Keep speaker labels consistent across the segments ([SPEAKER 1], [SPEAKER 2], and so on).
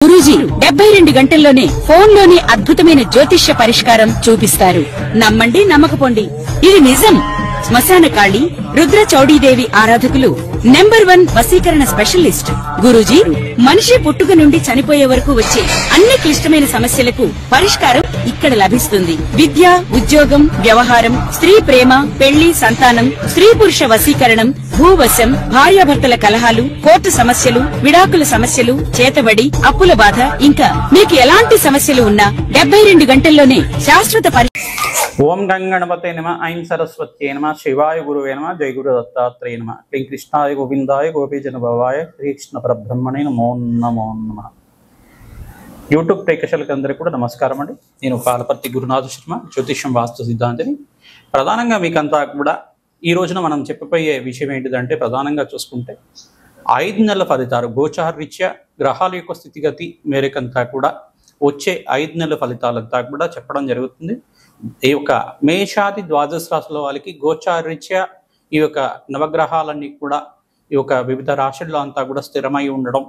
[SPEAKER 1] గురూజీ 72 గంటల్లోనే ఫోన్ లోని అద్భుతమైన జ్యోతిష్య పరిష్కారం చూపిస్తారు. నమ్మండి, నమ్మకపోండి, ఇది నిజం. శ్మశాన కాళి రుద్ర చౌడీదేవి ఆరాధకులు నంబర్ 1 వశీకరణ స్పెషలిస్ట్. గురూజీ మనిషి పుట్టుక నుండి చనిపోయే వరకు వచ్చే అన్ని క్లిష్టమైన సమస్యలకు పరిష్కారం ఇక్కడ లభిస్తుంది. విద్య, ఉద్యోగం, వ్యవహారం, స్త్రీ ప్రేమ, పెళ్లి, సంతానం, స్త్రీ పురుష వశీకరణం, భూవశం, భార్యాభర్తల కలహాలు, కోర్టు సమస్యలు, విడాకుల సమస్యలు, చేతబడి, అప్పుల బాధ, ఇంకా మీకు ఎలాంటి సమస్యలు ఉన్నా 72 గంటల్లోనే శాశ్వత
[SPEAKER 2] ఓం గంగణపతే నమ, ఐం సరస్వత్యే నమ, శివాయ గురువే నమ, జయ గురు దత్తాత్రేయ నమ, శ్రీ కృష్ణాయ గోవిందాయ గోపీజన భవాయ శ్రీకృష్ణ పరబ్రహ్మణే నమో నమో నమ. యూట్యూబ్ ప్రేక్షకులకి అందరికీ కూడా నమస్కారం అండి. నేను పాలపర్తి గురునాథ శర్మ, జ్యోతిష్యం వాస్తు సిద్ధాంతిని. ప్రధానంగా మీకంతా కూడా ఈ రోజున మనం చెప్పబోయే విషయం ఏంటిదంటే, ప్రధానంగా చూసుకుంటే 5 నెలల ఫలితాలు గోచారరీత్యా గ్రహాల యొక్క స్థితిగతి మేరకంతా కూడా వచ్చే 5 నెలల ఫలితాలంతా కూడా చెప్పడం జరుగుతుంది. ఈ యొక్క మేషాది ద్వాదశ రాశుల వాళ్ళకి గోచారరీత్యా ఈ యొక్క నవగ్రహాలన్నీ కూడా ఈ యొక్క వివిధ రాశుల్లో అంతా కూడా స్థిరమై ఉండడం,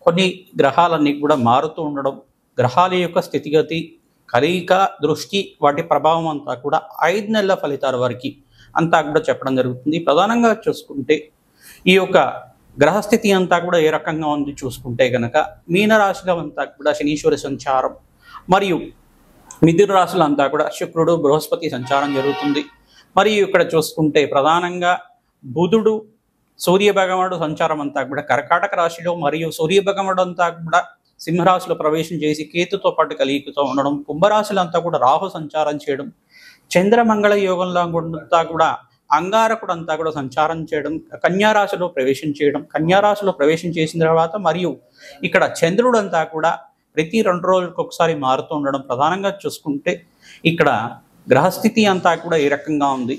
[SPEAKER 2] కొన్ని గ్రహాలన్నీ కూడా మారుతూ ఉండడం, గ్రహాల యొక్క స్థితిగతి, కలయిక, దృష్టి, వాటి ప్రభావం అంతా కూడా 5 నెలల ఫలితాల వరకు అంతా కూడా చెప్పడం జరుగుతుంది. ప్రధానంగా చూసుకుంటే ఈ యొక్క గ్రహస్థితి అంతా కూడా ఏ రకంగా ఉంది చూసుకుంటే కనుక, మీనరాశిలో అంతా కూడా శనీశ్వరి సంచారం, మరియు మిథున రాశులు అంతా కూడా శుక్రుడు, బృహస్పతి సంచారం జరుగుతుంది. మరియు ఇక్కడ చూసుకుంటే ప్రధానంగా బుధుడు, సూర్య భగవానుడు సంచారం అంతా కూడా కర్కాటక రాశిలో, మరియు సూర్య భగవానుడు అంతా కూడా సింహరాశిలో ప్రవేశం చేసి కేతుతో పాటు కలిగితో ఉండడం, కుంభరాశులు అంతా కూడా రాహు సంచారం చేయడం, చంద్రమంగళ యోగంలో అంతా కూడా అంగారకుడు అంతా కూడా సంచారం చేయడం, కన్యారాశిలో ప్రవేశం చేయడం, కన్యారాశిలో ప్రవేశం చేసిన తర్వాత మరియు ఇక్కడ చంద్రుడు అంతా కూడా ప్రతి 2 రోజులకు ఒకసారి మారుతూ ఉండడం. ప్రధానంగా చూసుకుంటే ఇక్కడ గ్రహస్థితి అంతా కూడా ఏ రకంగా ఉంది.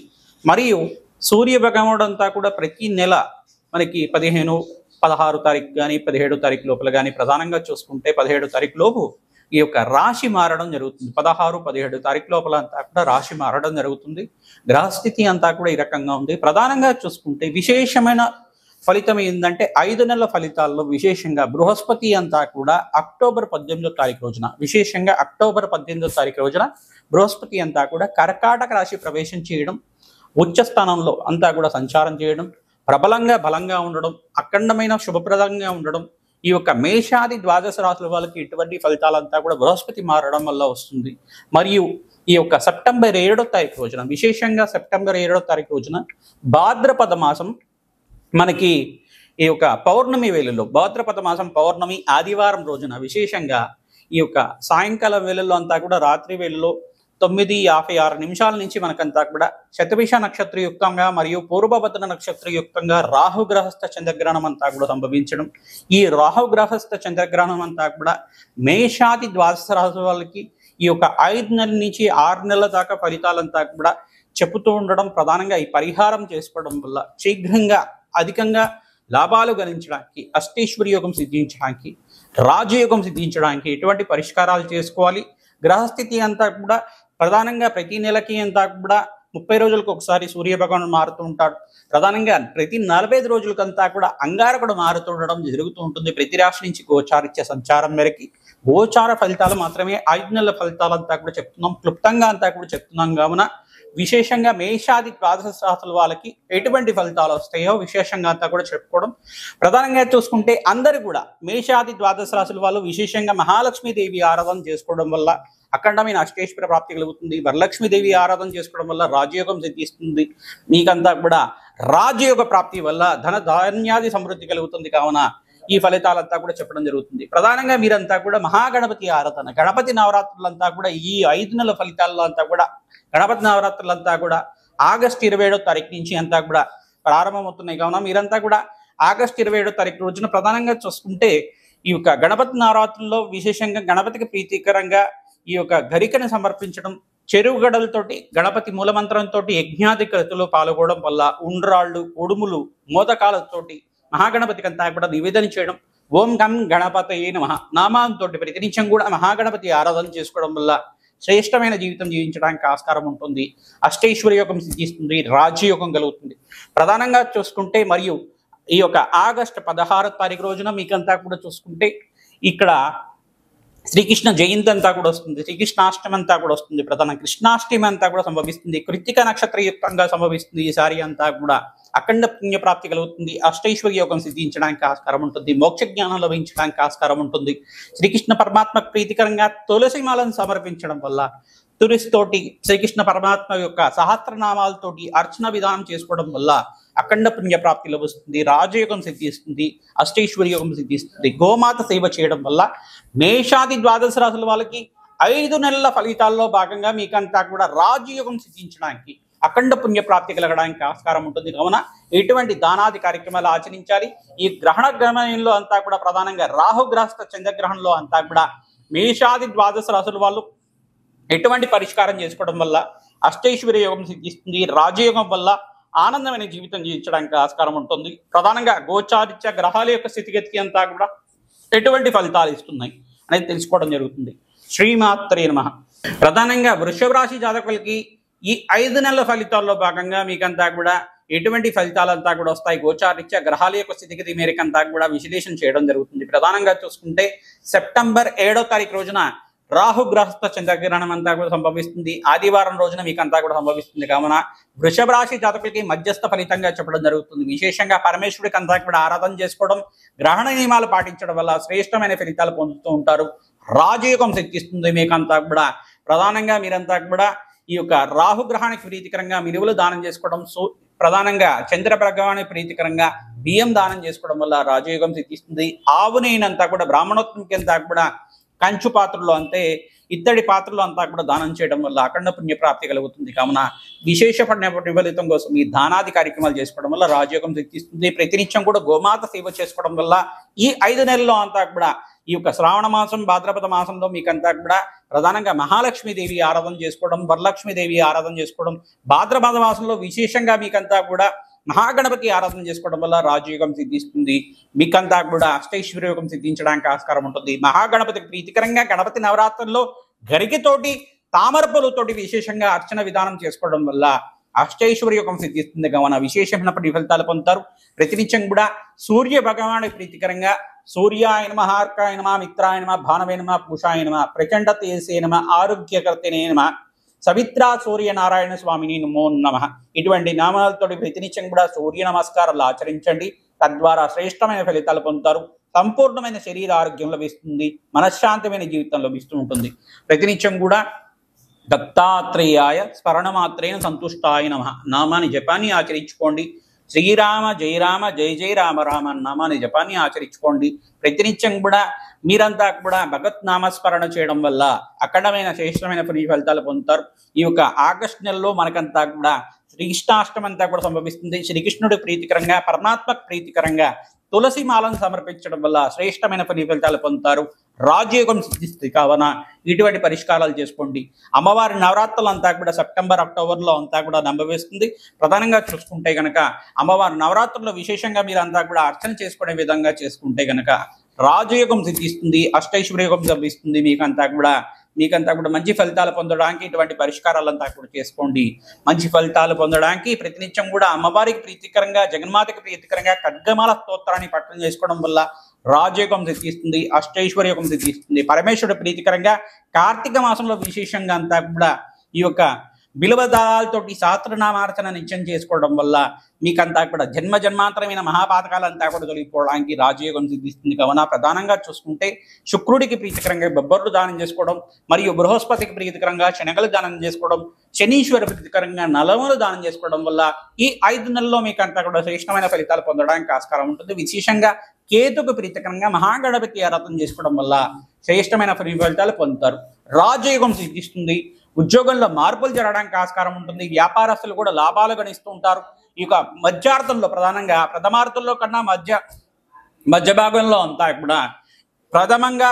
[SPEAKER 2] మరియు సూర్య భగవానుడు అంతా కూడా ప్రతి నెల మనకి 15, 16 తారీఖు కానీ 17 తారీఖు లోపల కానీ, ప్రధానంగా చూసుకుంటే 17 తారీఖు లోపు ఈ యొక్క రాశి మారడం జరుగుతుంది. 16, 17 తారీఖు లోపల అంతా కూడా రాశి మారడం జరుగుతుంది. గ్రహస్థితి అంతా కూడా ఈ రకంగా ఉంది. ప్రధానంగా చూసుకుంటే విశేషమైన ఫలితం ఏంటంటే 5 నెలల ఫలితాల్లో విశేషంగా బృహస్పతి అంతా కూడా అక్టోబర్ 18వ తారీఖు రోజున, విశేషంగా అక్టోబర్ 18వ తారీఖు రోజున బృహస్పతి అంతా కూడా కర్కాటక రాశి ప్రవేశం చేయడం, ఉచ్చ స్థానంలో అంతా కూడా సంచారం చేయడం, ప్రబలంగా బలంగా ఉండడం, అఖండమైన శుభప్రదంగా ఉండడం, ఈ యొక్క మేషాది ద్వాదశ రాశుల వాళ్ళకి ఇటువంటి ఫలితాలంతా కూడా బృహస్పతి మారడం వల్ల వస్తుంది. మరియు ఈ యొక్క సెప్టెంబర్ 7వ తారీఖు రోజున, విశేషంగా సెప్టెంబర్ 7వ తారీఖు రోజున భాద్రపద మాసం మనకి ఈ యొక్క పౌర్ణమి వేళల్లో, భాద్రపద మాసం పౌర్ణమి ఆదివారం రోజున విశేషంగా ఈ యొక్క సాయంకాలం వేళల్లో అంతా కూడా రాత్రి వేళల్లో 9:56 నుంచి మనకంతా కూడా శతభిష నక్షత్రయుక్తంగా మరియు పూర్వభద్ర నక్షత్రయుక్తంగా రాహుగ్రహస్థ చంద్రగ్రహణం అంతా కూడా సంభవించడం. ఈ రాహుగ్రహస్థ చంద్రగ్రహణం అంతా కూడా మేషాది ద్వాదశ రాశి వాళ్ళకి ఈ యొక్క 5 నెలల నుంచి 6 నెలల దాకా ఫలితాలంతా కూడా చెబుతూ ఉండడం. ప్రధానంగా ఈ పరిహారం చేసుకోవడం వల్ల శీఘ్రంగా అధికంగా లాభాలు గణించడానికి, అష్టేశ్వరి యోగం సిద్ధించడానికి, రాజయోగం సిద్ధించడానికి ఎటువంటి పరిష్కారాలు చేసుకోవాలి. గ్రహస్థితి అంతా కూడా ప్రధానంగా ప్రతి నెలకి అంతా కూడా 30 రోజులకు ఒకసారి సూర్య భగవానుడు మారుతూ ఉంటాడు. ప్రధానంగా ప్రతి 45 రోజులకంతా కూడా అంగారకుడు మారుతూ ఉండడం జరుగుతూ ఉంటుంది. ప్రతి రాశి నుంచి గోచారిత్య సంచారం మేరకి గోచార ఫలితాలు మాత్రమే 5 నెలల ఫలితాలంతా కూడా చెప్తున్నాం, క్లుప్తంగా అంతా కూడా చెప్తున్నాం. కావున విశేషంగా మేషాది ద్వాదశ రాశుల వాళ్ళకి ఎటువంటి ఫలితాలు వస్తాయో విశేషంగా అంతా కూడా చెప్పుకోవడం. ప్రధానంగా చూసుకుంటే అందరూ కూడా మేషాది ద్వాదశ రాశుల వాళ్ళు విశేషంగా మహాలక్ష్మీదేవి ఆరాధన చేసుకోవడం వల్ల అఖండమైన అష్టేశ్వర ప్రాప్తి కలుగుతుంది. వరలక్ష్మీదేవి ఆరాధన చేసుకోవడం వల్ల రాజయోగం సిద్ధిస్తుంది. మీకంతా కూడా రాజయోగ ప్రాప్తి వల్ల ధన ధాన్యాది సమృద్ధి కలుగుతుంది. కావున ఈ ఫలితాలంతా కూడా చెప్పడం జరుగుతుంది. ప్రధానంగా మీరంతా కూడా మహాగణపతి ఆరాధన, గణపతి నవరాత్రులంతా కూడా ఈ 5 నెలల ఫలితాల్లో అంతా కూడా గణపతి నవరాత్రులంతా కూడా ఆగస్టు 27వ తారీఖు నుంచి అంతా కూడా ప్రారంభమవుతున్నాయి. కావున మీరంతా కూడా ఆగస్టు 27వ తారీఖు రోజున ప్రధానంగా చూసుకుంటే ఈ యొక్క గణపతి నవరాత్రుల్లో విశేషంగా గణపతికి ప్రీతికరంగా ఈ యొక్క గరికను సమర్పించడం, చెరువు గడలతోటి గణపతి మూలమంత్రంతో యజ్ఞాది కృతులు పాల్గొనడం వల్ల ఉండ్రాళ్ళు, ఉడుములు, మోదకాలతోటి మహాగణపతికి అంతా కూడా నివేదన చేయడం, ఓం గం గణపతయే నమః నామాంతో ప్రతినిత్యం కూడా మహాగణపతి ఆరాధన చేసుకోవడం వల్ల శ్రేష్టమైన జీవితం జీవించడానికి ఆస్కారం ఉంటుంది. అష్టైశ్వర్య యోగం సిద్ధిస్తుంది, రాజ్యయోగం కలుగుతుంది. ప్రధానంగా చూసుకుంటే మరియు ఈ యొక్క ఆగస్టు 16వ తారీఖు రోజున మీకంతా కూడా చూసుకుంటే ఇక్కడ శ్రీకృష్ణ జయంతి అంతా కూడా వస్తుంది, శ్రీకృష్ణాష్టమి అంతా కూడా వస్తుంది, ప్రధాన కృష్ణాష్టమి అంతా కూడా సంభవిస్తుంది, కృత్తిక నక్షత్రయుక్తంగా సంభవిస్తుంది. ఈసారి అంతా కూడా అఖండ పుణ్యప్రాప్తి కలుగుతుంది, అష్టైశ్వర్య యోగం సిద్ధించడానికి ఆస్కారం ఉంటుంది, మోక్ష జ్ఞానం లభించడానికి ఆస్కారం ఉంటుంది. శ్రీకృష్ణ పరమాత్మ ప్రీతికరంగా తులసి మాలను సమర్పించడం వల్ల, తులసితోటి శ్రీకృష్ణ పరమాత్మ యొక్క సహస్రనామాలతోటి అర్చన విధానం చేసుకోవడం వల్ల అఖండ పుణ్యప్రాప్తి లభిస్తుంది, రాజయోగం సిద్ధిస్తుంది, అష్టైశ్వర్య యోగం సిద్ధిస్తుంది. గోమాత సేవ చేయడం వల్ల మేషాది ద్వాదశ రాశుల వాళ్ళకి 5 నెలల ఫలితాల్లో భాగంగా మీకంతా కూడా రాజయోగం సిద్ధించడానికి, అఖండ పుణ్యప్రాప్తి కలగడానికి ఆస్కారం ఉంటుంది. కావున ఎటువంటి దానాది కార్యక్రమాలు ఆచరించాలి. ఈ గ్రహణ గమనంలో అంతా కూడా ప్రధానంగా రాహుగ్రస్త చంద్రగ్రహణంలో అంతా కూడా మేషాది ద్వాదశ రాశుల వాళ్ళు ఎటువంటి పరిష్కారం చేసుకోవడం వల్ల అష్టైశ్వర్య యోగం సిద్ధిస్తుంది, రాజయోగం వల్ల ఆనందమైన జీవితం జీవించడానికి ఆస్కారం ఉంటుంది. ప్రధానంగా గోచారిత్య గ్రహాల యొక్క స్థితిగతికి అంతా కూడా ఎటువంటి ఫలితాలు ఇస్తున్నాయి అనేది తెలుసుకోవడం జరుగుతుంది. శ్రీమాత్రే నమః. ప్రధానంగా వృషభ రాశి జాతకులకి ఈ 5 నెలల ఫలితాల్లో భాగంగా మీకంతా కూడా ఎటువంటి ఫలితాలంతా కూడా వస్తాయి, గోచారిత్య గ్రహాల యొక్క స్థితిగతి మేరకంతా కూడా విశ్లేషణ చేయడం జరుగుతుంది. ప్రధానంగా చూసుకుంటే సెప్టెంబర్ 7వ తారీఖు రోజున రాహుగ్రస్త చంద్రగ్రహణం అంతా కూడా సంభవిస్తుంది. ఆదివారం రోజున మీకంతా కూడా సంభవిస్తుంది. కావున వృషభ రాశి జాతకులకి మధ్యస్థ ఫలితంగా చెప్పడం జరుగుతుంది. విశేషంగా పరమేశ్వరుడికి అంతా కూడా ఆరాధన చేసుకోవడం, గ్రహణ నియమాలు పాటించడం వల్ల శ్రేష్టమైన ఫలితాలు పొందుతూ ఉంటారు. రాజయోగం సిద్ధిస్తుంది మీకంతా కూడా. ప్రధానంగా మీరంతా కూడా ఈ యొక్క రాహుగ్రహానికి ప్రీతికరంగా మినువులు దానం చేసుకోవడం, ప్రధానంగా చంద్ర భగవానికి ప్రీతికరంగా బియ్యం దానం చేసుకోవడం వల్ల రాజయోగం సిద్ధిస్తుంది. ఆవు నెయ్యినంతా కూడా బ్రాహ్మణోత్వంకి అంతా కూడా కంచు పాత్రలో అంటే ఇత్తడి పాత్రలో అంతా కూడా దానం చేయడం వల్ల అఖండ పుణ్యప్రాప్తి కలుగుతుంది. కావున విశేష ఫలితం కోసం ఈ దానాది కార్యక్రమాలు చేసుకోవడం వల్ల రాజయోగం సిద్ధిస్తుంది. ప్రతినిత్యం కూడా గోమాత సేవ చేసుకోవడం వల్ల ఈ 5 నెలల్లో అంతా కూడా ఈ యొక్క శ్రావణ మాసం, భాద్రపద మాసంలో మీకంతా కూడా ప్రధానంగా మహాలక్ష్మీదేవి ఆరాధన చేసుకోవడం, వరలక్ష్మీదేవి ఆరాధన చేసుకోవడం, భాద్రపద మాసంలో విశేషంగా మీకంతా కూడా మహాగణపతి ఆరాధన చేసుకోవడం వల్ల రాజయోగం సిద్ధిస్తుంది. మీకంతా కూడా అష్టైశ్వర్య యోగం సిద్ధించడానికి ఆస్కారం ఉంటుంది. మహాగణపతికి ప్రీతికరంగా గణపతి నవరాత్రుల్లో గరికితోటి తామర పూలతోటి విశేషంగా అర్చన విధానం చేసుకోవడం వల్ల అష్టైశ్వర్య యోగం సిద్ధిస్తుంది. కావున విశేషమైన ఫలితాలు పొందుతారు. ప్రతినిత్యం కూడా సూర్య భగవానికి ప్రీతికరంగా సూర్యాయ నమః, అర్కాయ నమః, మిత్రాయ నమః, భానవే నమః, పూషాయ నమః, ప్రచండ తేజసే నమః, ఆరోగ్యకర్తనే నమః, సవిత్రా సూర్యనారాయణ స్వామిని నమో నమః ఇటువంటి నామాలతో ప్రతినిత్యం కూడా సూర్య నమస్కారాలు ఆచరించండి. తద్వారా శ్రేష్టమైన ఫలితాలు పొందుతారు. సంపూర్ణమైన శరీర ఆరోగ్యం లభిస్తుంది, మనశ్శాంతమైన జీవితం లభిస్తూ ఉంటుంది. ప్రతినిత్యం కూడా దత్తాత్రేయాయ స్మరణమాత్రేణ సంతుష్టాయ నమః నామాన్ని జపాన్ని ఆచరించుకోండి. శ్రీరామ జయ రామ జయ జయ రామ రామ నామాన్ని జపాన్ని ఆచరించుకోండి. ప్రతినిత్యం కూడా మీరంతా కూడా భగవత్ నామస్మరణ చేయడం వల్ల అఖండమైన శ్రేష్టమైన ఫలితాలు పొందుతారు. ఈ యొక్క ఆగస్టు నెలలో మనకంతా కూడా శ్రీకృష్ణాష్టమి అంతా కూడా సంభవిస్తుంది. శ్రీకృష్ణుడి ప్రీతికరంగా, పరమాత్మకు ప్రీతికరంగా తులసి మాలను సమర్పించడం వల్ల శ్రేష్టమైన ఫలితాలు పొందుతారు. రాజయోగం సిద్ధిస్తుంది. కావున ఇటువంటి పరిష్కారాలు చేసుకోండి. అమ్మవారి నవరాత్రులు అంతా కూడా సెప్టెంబర్, అక్టోబర్లో అంతా కూడా సంభవిస్తుంది. ప్రధానంగా చూసుకుంటే గనక అమ్మవారి నవరాత్రుల్లో విశేషంగా మీరు అంతా కూడా అర్చన చేసుకునే విధంగా చేసుకుంటే గనక రాజయోగం సిద్ధిస్తుంది, అష్టైశ్వర్యోగం లభిస్తుంది. మీకంతా కూడా మంచి ఫలితాలు పొందడానికి ఇటువంటి పరిష్కారాలంతా కూడా చేసుకోండి. మంచి ఫలితాలు పొందడానికి ప్రతినిత్యం కూడా అమ్మవారికి ప్రీతికరంగా, జగన్మాతకి ప్రీతికరంగా ఖడ్గమాల స్తోత్రాన్ని పఠనం చేసుకోవడం వల్ల రాజయోగం సిద్ధిస్తుంది, అష్టైశ్వర్యోగం సిద్ధిస్తుంది. పరమేశ్వరుడు ప్రీతికరంగా కార్తీక మాసంలో విశేషంగా అంతా కూడా ఈ యొక్క బిలవదాలతోటి సహస్రనామార్చన నిత్యం చేసుకోవడం వల్ల మీకంతా కూడా జన్మాంతరమైన మహాపాతకాలంతా కూడా తొలగిపోవడానికి రాజయోగం సిద్ధిస్తుంది. కావున ప్రధానంగా చూసుకుంటే శుక్రుడికి ప్రీతికరంగా బొబ్బర్లు దానం చేసుకోవడం, మరియు బృహస్పతికి ప్రీతికరంగా శనగలు దానం చేసుకోవడం, శనీశ్వర ప్రీతికరంగా నలములు దానం చేసుకోవడం వల్ల ఈ 5 నెలల్లో మీకంతా కూడా శ్రేష్టమైన ఫలితాలు పొందడానికి ఆస్కారం ఉంటుంది. విశేషంగా కేతుకు ప్రీతికరంగా మహాగణపతి ఆరాధన చేసుకోవడం వల్ల శ్రేష్టమైన ఫలితాలు పొందుతారు. రాజయోగం సిద్ధిస్తుంది. ఉద్యోగంలో మార్పులు జరగడానికి ఆస్కారం ఉంటుంది. వ్యాపారస్తులు కూడా లాభాలు గణిస్తూ ఉంటారు. ఈ యొక్క మధ్యార్థంలో, ప్రధానంగా ప్రథమార్థంలో కన్నా మధ్య భాగంలో అంతా కూడా ప్రథమంగా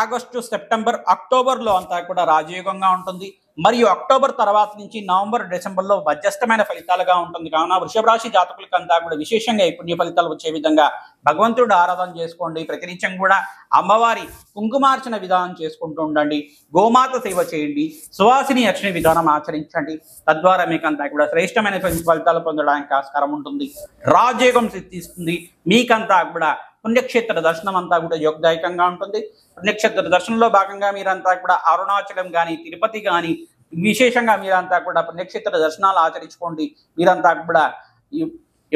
[SPEAKER 2] ఆగస్టు, సెప్టెంబర్, అక్టోబర్లో అంతా కూడా రాజయోగంగా ఉంటుంది. మరియు అక్టోబర్ తర్వాత నుంచి నవంబర్, డిసెంబర్లో మధ్యస్థమైన ఫలితాలుగా ఉంటుంది. కావున వృషభ రాశి జాతకులకు అంతా కూడా విశేషంగా ఈ పుణ్య ఫలితాలు వచ్చే విధంగా భగవంతుడు ఆరాధన చేసుకోండి. ప్రతినిత్యం కూడా అమ్మవారి కుంకుమార్చన విధానం చేసుకుంటూ ఉండండి. గోమాత సేవ చేయండి. సువాసిని అర్చన విధానం ఆచరించండి. తద్వారా మీకు అంతా కూడా శ్రేష్టమైన ఫలితాలు పొందడానికి ఆస్కారం ఉంటుంది. రాజయోగం సిద్ధిస్తుంది. మీకంతా కూడా పుణ్యక్షేత్ర దర్శనం అంతా కూడా యోగదాయకంగా ఉంటుంది. పుణ్యక్షేత్ర దర్శనంలో భాగంగా మీరంతా కూడా అరుణాచలం కానీ, తిరుపతి కానీ, విశేషంగా మీరంతా కూడా పుణ్యక్షేత్ర దర్శనాలు ఆచరించుకోండి. మీరంతా కూడా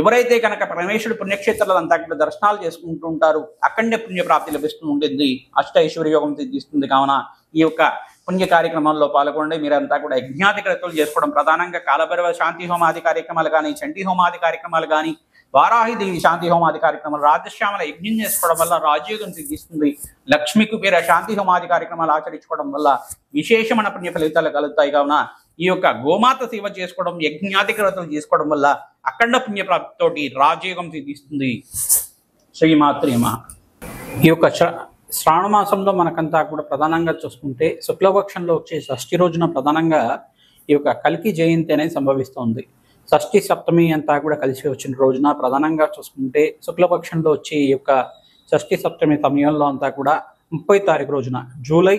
[SPEAKER 2] ఎవరైతే కనుక పరమేశ్వరుడు పుణ్యక్షేత్రాలు అంతా కూడా దర్శనాలు చేసుకుంటూ ఉంటారు, అక్కడనే పుణ్యప్రాప్తి లభిస్తూ ఉంటుంది, అష్ట ఐశ్వర్య యోగం సిద్ధిస్తుంది. కావున ఈ యొక్క పుణ్య కార్యక్రమాల్లో పాల్గొండి. మీరంతా కూడా యజ్ఞాధికృతులు చేసుకోవడం, ప్రధానంగా కాలభైరవ శాంతి హోమాది కార్యక్రమాలు కానీ, చండీ హోమాది కార్యక్రమాలు కానీ, వారాహిదేవి శాంతి హోమాది కార్యక్రమాలు, రాజశ్యామల యజ్ఞం చేసుకోవడం వల్ల రాజయోగం సిద్ధిస్తుంది. లక్ష్మీ కుబేర శాంతి హోమాది కార్యక్రమాలు ఆచరించుకోవడం వల్ల విశేషమైన పుణ్య ఫలితాలు కలుగుతాయి. కావున ఈ యొక్క గోమాత సేవ చేసుకోవడం, యజ్ఞాధికృతులు చేసుకోవడం వల్ల అఖండ పుణ్యప్రాప్తితోటి రాజయోగం సిద్ధిస్తుంది. శ్రీమాత్రే నమః. ఈ యొక్క శ్రావణ మాసంలో మనకంతా కూడా ప్రధానంగా చూసుకుంటే శుక్లపక్షంలో వచ్చే షష్ఠి రోజున ప్రధానంగా ఈ యొక్క కల్కి జయంతి అనేది సంభవిస్తుంది. షష్ఠి సప్తమి అంతా కూడా కలిసి వచ్చిన రోజున ప్రధానంగా చూసుకుంటే శుక్లపక్షంలో వచ్చే ఈ యొక్క షష్ఠి సప్తమి సమయంలో అంతా కూడా 30వ తారీఖు రోజున, జూలై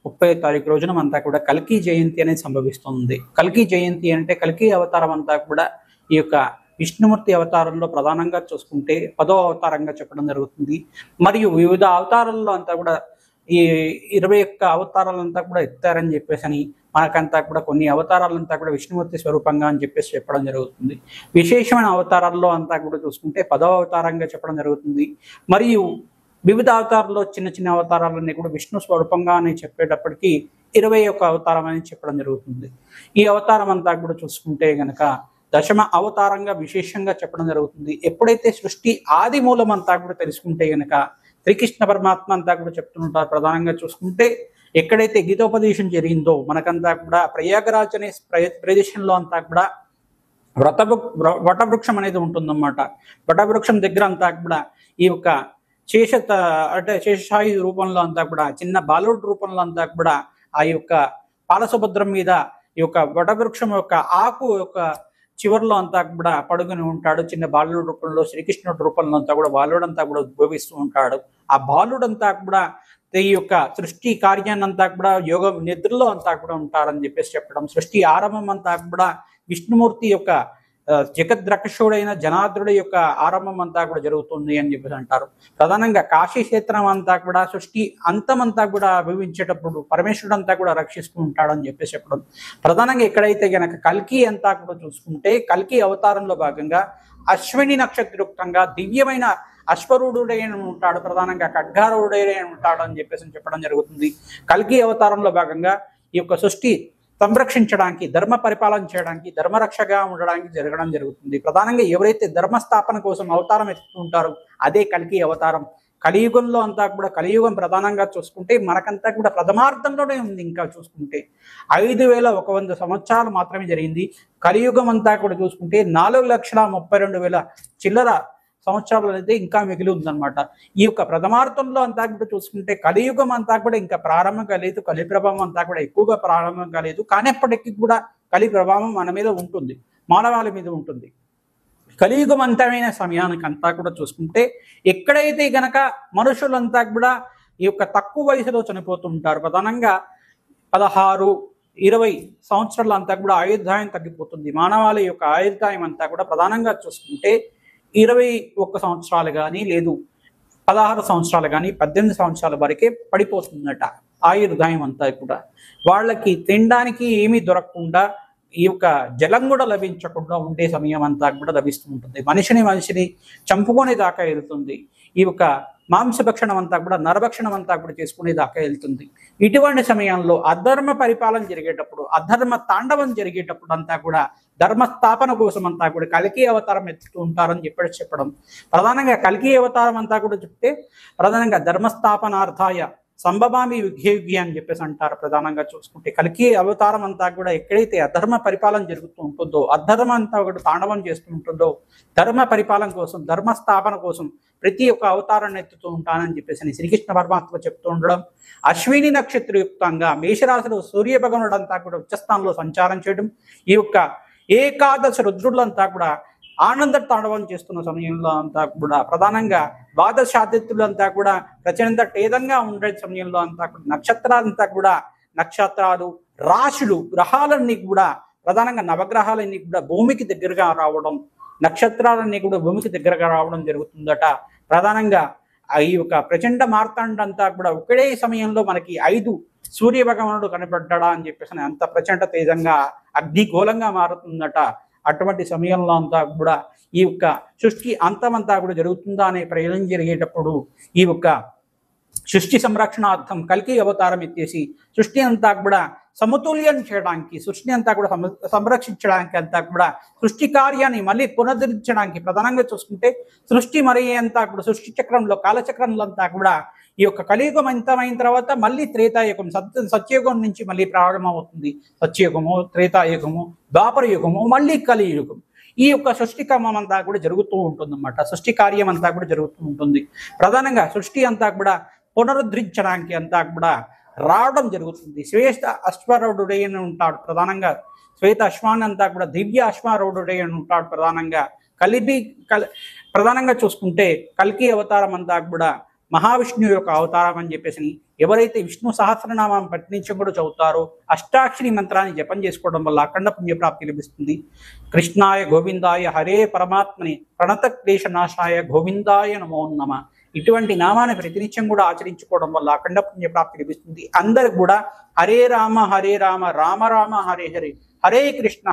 [SPEAKER 2] 30వ తారీఖు రోజున అంతా కూడా కల్కి జయంతి అనేది సంభవిస్తుంది. కల్కి జయంతి అంటే కల్కి అవతారం అంతా కూడా ఈ యొక్క విష్ణుమూర్తి అవతారంలో ప్రధానంగా చూసుకుంటే 10వ అవతారంగా చెప్పడం జరుగుతుంది. మరియు వివిధ అవతారాల్లో అంతా కూడా ఈ 21 అవతారాలంతా కూడా ఎత్తారని చెప్పేసి అని మనకంతా కూడా కొన్ని అవతారాలంతా కూడా విష్ణుమూర్తి స్వరూపంగా అని చెప్పేసి చెప్పడం జరుగుతుంది. విశేషమైన అవతారాల్లో అంతా కూడా చూసుకుంటే 10వ అవతారంగా చెప్పడం జరుగుతుంది. మరియు వివిధ అవతారాల్లో చిన్న చిన్న అవతారాలన్నీ కూడా విష్ణు స్వరూపంగా అని చెప్పేటప్పటికీ 21 అవతారం అని చెప్పడం జరుగుతుంది. ఈ అవతారం అంతా కూడా చూసుకుంటే గనక దశమ అవతారంగా విశేషంగా చెప్పడం జరుగుతుంది. ఎప్పుడైతే సృష్టి ఆది మూలం అంతా కూడా తెలుసుకుంటే గనక శ్రీకృష్ణ పరమాత్మ అంతా కూడా చెప్తుంటారు. ప్రధానంగా చూసుకుంటే ఎక్కడైతే గీతోపదేశం జరిగిందో మనకంతా కూడా ప్రయాగరాజ్ అనే ప్రదేశంలో అంతా కూడా వటవృక్షం అనేది ఉంటుందన్నమాట. వటవృక్షం దగ్గర అంతా కూడా ఈ యొక్క అంటే శేషాయు రూపంలో అంతా కూడా చిన్న బాలుడు రూపంలో అంతా కూడా ఆ యొక్క పాలసుభద్రం మీద ఈ యొక్క వటవృక్షం యొక్క ఆకు యొక్క చివరిలో అంతా కూడా పడుకుని ఉంటాడు. చిన్న బాలుడు రూపంలో, శ్రీకృష్ణుడి రూపంలో అంతా కూడా బాలుడంతా కూడా ఉద్భవిస్తూ ఉంటాడు. ఆ బాలుడంతా కూడా ఈ యొక్క సృష్టి కార్యాన్ని అంతా కూడా యోగ నిద్రలో అంతా కూడా ఉంటారని చెప్పేసి చెప్పడం. సృష్టి ఆరంభం అంతా కూడా విష్ణుమూర్తి యొక్క జగద్రక్షుడైన జనార్దుడి యొక్క ఆరంభం అంతా కూడా జరుగుతుంది అని చెప్పేసి అంటారు. ప్రధానంగా కాశీ క్షేత్రం అంతా కూడా సృష్టి అంతమంతా కూడా అభివించేటప్పుడు పరమేశ్వరుడు అంతా కూడా రక్షిస్తూ ఉంటాడని చెప్పేసి చెప్పడం. ప్రధానంగా ఎక్కడైతే గనక కల్కి అంతా కూడా చూసుకుంటే కల్కి అవతారంలో భాగంగా అశ్విని నక్షత్రయుక్తంగా దివ్యమైన అశ్వరూఢుడైన ఉంటాడు, ప్రధానంగా ఖడ్గారూఢుడైన ఉంటాడు అని చెప్పేసి చెప్పడం జరుగుతుంది. కల్కి అవతారంలో భాగంగా ఈ యొక్క సృష్టి సంరక్షించడానికి, ధర్మ పరిపాలన చేయడానికి, ధర్మరక్షగా ఉండడానికి జరగడం జరుగుతుంది. ప్రధానంగా ఎవరైతే ధర్మస్థాపన కోసం అవతారం ఎత్తుతుంటారో అదే కల్కి అవతారం. కలియుగంలో అంతా కూడా కలియుగం ప్రధానంగా చూసుకుంటే మనకంతా కూడా ప్రథమార్థంలోనే ఉంది. ఇంకా చూసుకుంటే 5100 సంవత్సరాలు మాత్రమే జరిగింది. కలియుగం అంతా కూడా చూసుకుంటే 4,32,000 చిల్లర సంవత్సరాలు అయితే ఇంకా మిగిలి ఉందన్నమాట. ఈ యొక్క ప్రథమార్థంలో అంతా కూడా చూసుకుంటే కలియుగం అంతా కూడా ఇంకా ప్రారంభం కాలేదు, కలి ప్రభావం అంతా కూడా ఎక్కువగా ప్రారంభం కాలేదు. కానీ అప్పటికీ కూడా కలి ప్రభావం మన మీద ఉంటుంది, మానవాళి మీద ఉంటుంది. కలియుగం అంతమైన సమయానికి అంతా కూడా చూసుకుంటే ఎక్కడైతే గనక మనుషులంతా కూడా ఈ యొక్క తక్కువ వయసులో చనిపోతుంటారు, ప్రధానంగా 16-20 సంవత్సరాలు అంతా కూడా ఆయుర్దాయం తగ్గిపోతుంది. మానవాళి యొక్క ఆయుర్దాయం అంతా కూడా ప్రధానంగా చూసుకుంటే 21 సంవత్సరాలు కానీ, లేదు 16 సంవత్సరాలు కానీ, 18 సంవత్సరాల వరకే పడిపోతుందట ఆయుర్దాయం అంతా కూడా. వాళ్ళకి తినడానికి ఏమీ దొరకకుండా, ఈ యొక్క జలం కూడా లభించకుండా ఉండే సమయం అంతా కూడా లభిస్తూ ఉంటుంది. మనిషిని చంపుకునే దాకా వెళ్తుంది. ఈ యొక్క మాంసభక్షణం అంతా కూడా, నరభక్షణం అంతా కూడా చేసుకునే దాకా వెళ్తుంది. ఇటువంటి సమయంలో అధర్మ పరిపాలన జరిగేటప్పుడు, అధర్మ తాండవం జరిగేటప్పుడు అంతా కూడా ధర్మస్థాపన కోసం అంతా కూడా కల్కి అవతారం ఎత్తుతూ ఉంటారని చెప్పడం. ప్రధానంగా కల్కి అవతారం అంతా కూడా చెప్తే ప్రధానంగా ధర్మస్థాపనార్థాయ సంభవామి యుగ్య అని చెప్పేసి అంటారు. ప్రధానంగా చూసుకుంటే కల్కి అవతారం అంతా కూడా ఎక్కడైతే అధర్మ పరిపాలన జరుగుతూ ఉంటుందో, అధర్మ అంతా కూడా తాండవం చేస్తూ ఉంటుందో, ధర్మ పరిపాలన కోసం, ధర్మస్థాపన కోసం ప్రతి ఒక్క అవతారాన్ని ఎత్తుతూ ఉంటానని చెప్పేసి శ్రీకృష్ణ పరమాత్మ చెప్తూ ఉండడం. అశ్విని నక్షత్రయుక్తంగా మేషరాశిలో సూర్య భగవానుడు అంతా కూడా ఉచ్చస్థానంలో సంచారం చేయడం, ఈ యొక్క ఏకాదశ రుద్రులంతా కూడా ఆనంద తాండవం చేస్తున్న సమయంలో అంతా కూడా, ప్రధానంగా ద్వాదశాదిత్యులంతా కూడా ప్రచండ టేదంగా ఉండే సమయంలో అంతా కూడా నక్షత్రాలంతా కూడా, నక్షత్రాలు, రాశులు, గ్రహాలన్నీ కూడా, ప్రధానంగా నవగ్రహాలన్నీ కూడా భూమికి దగ్గరగా రావడం, నక్షత్రాలన్నీ కూడా భూమికి దగ్గరగా రావడం జరుగుతుందట. ప్రధానంగా ఈ యొక్క ప్రచండ మార్తాండంతా కూడా ఒకటే సమయంలో మనకి 5 సూర్య భగవానుడు కనపడ్డా అని చెప్పేసి అంత ప్రచండ తేజంగా అగ్నిగోళంగా మారుతుందట. అటువంటి సమయంలో అంతా కూడా ఈ యొక్క సృష్టి అంతమంతా కూడా జరుగుతుందా అనే ప్రయోజనం జరిగేటప్పుడు ఈ యొక్క సృష్టి సంరక్షణార్థం కల్కి అవతారం ఎత్తేసి సృష్టి అంతా కూడా సమతుల్యం చేయడానికి, సృష్టి అంతా కూడా సంరక్షించడానికి, అంతా కూడా సృష్టి కార్యాన్ని మళ్ళీ పునరుద్ధరించడానికి ప్రధానంగా చూసుకుంటే సృష్టి మరి అంతా కూడా సృష్టి చక్రంలో కాలచక్రంలో అంతా కూడా ఈ యొక్క కలియుగం అంతమైన తర్వాత మళ్ళీ త్రేతాయుగం సత్యయుగం నుంచి మళ్ళీ ప్రారంభమవుతుంది. సత్యయుగము, త్రేతాయుగము, ద్వాపర యుగము, మళ్ళీ కలియుగం. ఈ యొక్క సృష్టి క్రమం అంతా కూడా జరుగుతూ ఉంటుంది అన్నమాట. సృష్టి కార్యం అంతా కూడా జరుగుతూ ఉంటుంది. ప్రధానంగా సృష్టి అంతా కూడా పునరుద్ధరించడానికి అంతా కూడా రావడం జరుగుతుంది. శ్వేత అశ్వారూఢుడై అని ఉంటాడు ప్రధానంగా. శ్వేత అశ్వాన్ని అంతా కూడా దివ్య అశ్వారూఢుడై అని ఉంటాడు ప్రధానంగా. ప్రధానంగా చూసుకుంటే కల్కి అవతారం అంతా కూడా మహావిష్ణువు యొక్క అవతారం అని చెప్పేసి ఎవరైతే విష్ణు సహస్రనామం పఠించడం కూడా చదువుతారో అష్టాక్షరి మంత్రాన్ని జపం చేసుకోవడం వల్ల అఖండ పుణ్యప్రాప్తి లభిస్తుంది. కృష్ణాయ గోవిందాయ హరే పరమాత్మని ప్రణత క్లేశనాశాయ గోవిందాయ నమో నమ ఇటువంటి నామాన్ని ప్రతినిత్యం కూడా ఆచరించుకోవడం వల్ల అఖండ పుణ్యప్రాప్తి లభిస్తుంది. అందరికి కూడా హరే రామ రామ రామ హరే హరే, హరే కృష్ణ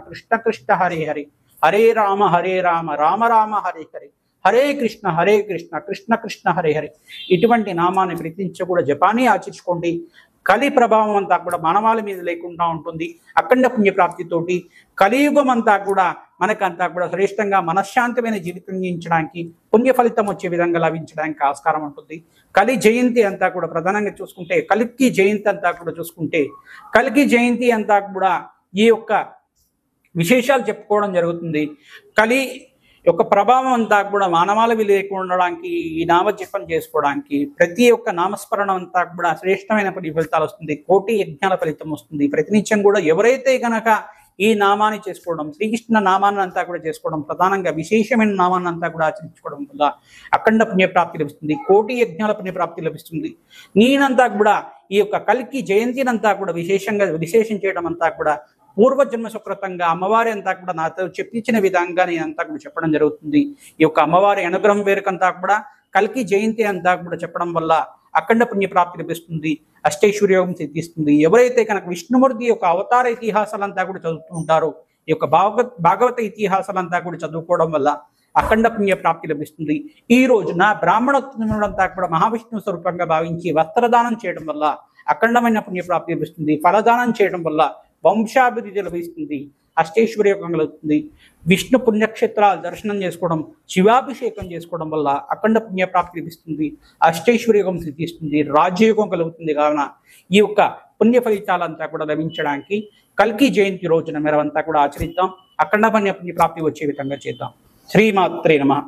[SPEAKER 2] కృష్ణ కృష్ణ హరే హరే, హరే రామ రామ రామ హరే హరే, హరే కృష్ణ కృష్ణ కృష్ణ హరే హరే ఇటువంటి నామాన్ని ప్రతినిత్యం కూడా జపాన్ని ఆచరించుకోండి. కలి ప్రభావం అంతా కూడా మానవాళి మీద లేకుండా ఉంటుంది. అఖండ పుణ్యప్రాప్తితోటి కలియుగం అంతా కూడా మనకంతా కూడా శ్రేష్టంగా మనశ్శాంతమైన జీవితం జీవించడానికి పుణ్య ఫలితం వచ్చే విధంగా లభించడానికి ఆస్కారం ఉంటుంది. కలి జయంతి అంతా కూడా ప్రధానంగా చూసుకుంటే కల్కి జయంతి అంతా కూడా చూసుకుంటే కల్కి జయంతి అంతా కూడా ఈ యొక్క విశేషాలు చెప్పుకోవడం జరుగుతుంది. కలి యొక్క ప్రభావం అంతా కూడా మానవాళి లేకుండా ఉండడానికి ఈ నామజపం చేసుకోవడానికి ప్రతి ఒక్క నామస్మరణం అంతా కూడా శ్రేష్టమైన ఫలితాలు వస్తుంది. కోటి యజ్ఞాల ఫలితం వస్తుంది. ప్రతినిత్యం కూడా ఎవరైతే కనుక ఈ నామాన్ని చేసుకోవడం, శ్రీకృష్ణ నామాన్ని అంతా కూడా చేసుకోవడం, ప్రధానంగా విశేషమైన నామాన్ని అంతా కూడా ఆచరించుకోవడం వల్ల అఖండ పుణ్యప్రాప్తి లభిస్తుంది. కోటి యజ్ఞాల పుణ్యప్రాప్తి లభిస్తుంది. నేనంతా కూడా ఈ యొక్క కల్కి జయంతినంతా కూడా విశేషించడం అంతా కూడా పూర్వజన్మ సుకృతంగా అమ్మవారి అంతా కూడా నాతో చెప్పించిన విధంగా నేను అంతా కూడా చెప్పడం జరుగుతుంది. ఈ యొక్క అమ్మవారి అనుగ్రహం వేరుకంతా కూడా కల్కి జయంతి అంతా కూడా చెప్పడం వల్ల అఖండ పుణ్యప్రాప్తి లభిస్తుంది. అష్టైశ్వర్యోగం సిద్ధిస్తుంది. ఎవరైతే కనుక విష్ణుమూర్తి యొక్క అవతార ఇతిహాసాలంతా కూడా చదువుతూ ఉంటారో ఈ యొక్క భాగవత ఇతిహాసాలంతా కూడా చదువుకోవడం వల్ల అఖండ పుణ్యప్రాప్తి లభిస్తుంది. ఈ రోజున బ్రాహ్మణోత్తములంతా కూడా మహావిష్ణువు స్వరూపంగా భావించి వస్త్రదానం చేయడం వల్ల అఖండమైన పుణ్యప్రాప్తి లభిస్తుంది. ఫలదానం చేయడం వల్ల వంశాభివృద్ధి లభిస్తుంది. అష్టైశ్వర్యోగం కలుగుతుంది. విష్ణు పుణ్యక్షేత్రాలు దర్శనం చేసుకోవడం, శివాభిషేకం చేసుకోవడం వల్ల అఖండ పుణ్యప్రాప్తి లభిస్తుంది. అష్టైశ్వర్యోగం సిద్ధిస్తుంది. రాజయోగం కలుగుతుంది. కావున ఈ యొక్క పుణ్య ఫలితాలంతా కూడా లభించడానికి కల్కి జయంతి రోజున మేరంతా కూడా ఆచరిద్దాం. అఖండ పుణ్యప్రాప్తి వచ్చే విధంగా చేద్దాం. శ్రీమాత్రే నమః.